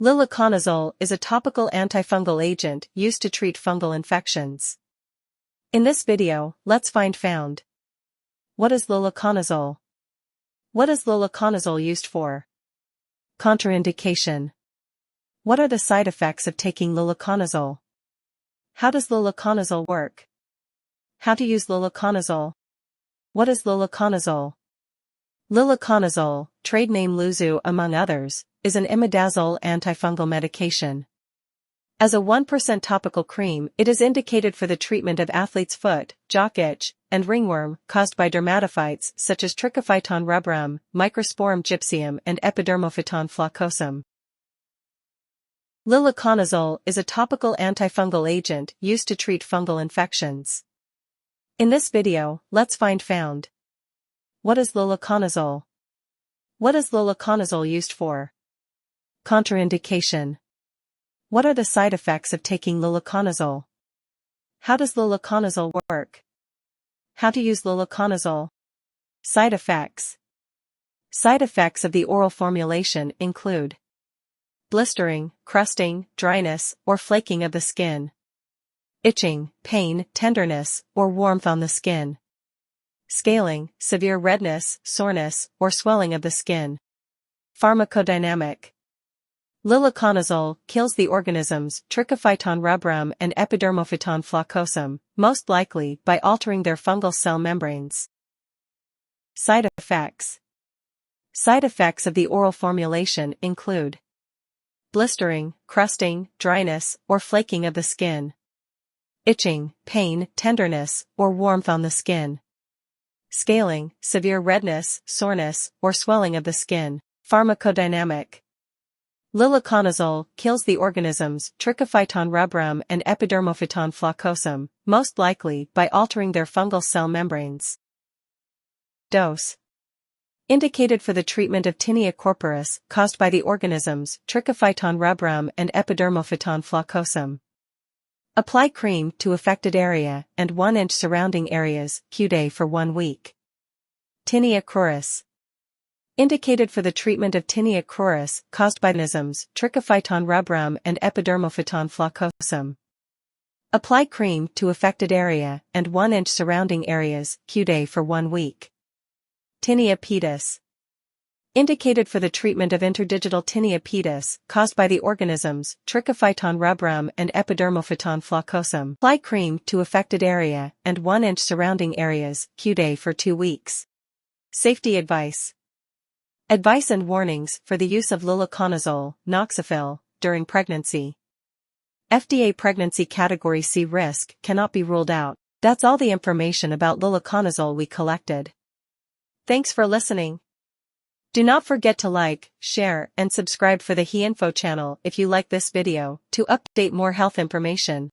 Luliconazole is a topical antifungal agent used to treat fungal infections. In this video, let's find found. What is luliconazole? What is luliconazole used for? Contraindication. What are the side effects of taking luliconazole? How does luliconazole work? How to use luliconazole? What is luliconazole? Luliconazole, trade name Luzu among others, is an imidazole antifungal medication. As a 1% topical cream, it is indicated for the treatment of athlete's foot, jock itch, and ringworm caused by dermatophytes such as Trichophyton rubrum, Microsporum gypsum and Epidermophyton flocosum. Luliconazole is a topical antifungal agent used to treat fungal infections. In this video, let's find found. What is luliconazole? What is luliconazole used for? Contraindication. What are the side effects of taking luliconazole? How does luliconazole work? How to use luliconazole? Side effects. Side effects of the oral formulation include blistering, crusting, dryness, or flaking of the skin, itching, pain, tenderness, or warmth on the skin, scaling, severe redness, soreness, or swelling of the skin. Pharmacodynamic. Luliconazole kills the organisms Trichophyton rubrum and Epidermophyton flocosum, most likely by altering their fungal cell membranes. Side effects. Side effects of the oral formulation include blistering, crusting, dryness, or flaking of the skin, itching, pain, tenderness, or warmth on the skin, scaling, severe redness, soreness, or swelling of the skin. Pharmacodynamic. Luliconazole kills the organisms Trichophyton rubrum and Epidermophyton flocosum, most likely by altering their fungal cell membranes. Dose. Indicated for the treatment of tinea corporis caused by the organisms Trichophyton rubrum and Epidermophyton flocosum. Apply cream to affected area and 1 inch surrounding areas q-day for 1 week. Tinea corporis. Indicated for the treatment of tinea corporis caused by organisms Trichophyton rubrum and Epidermophyton flocosum. Apply cream to affected area and 1 inch surrounding areas q-day for 1 week. Tinea pedis. Indicated for the treatment of interdigital tinea pedis caused by the organisms Trichophyton rubrum and Epidermophyton flocosum. Apply cream to affected area and 1 inch surrounding areas q-day for 2 weeks. Safety advice. Advice and warnings for the use of luliconazole, noxaphil, during pregnancy. FDA pregnancy category C risk cannot be ruled out. That's all the information about luliconazole we collected. Thanks for listening. Do not forget to like, share, and subscribe for the HeInfo channel if you like this video to update more health information.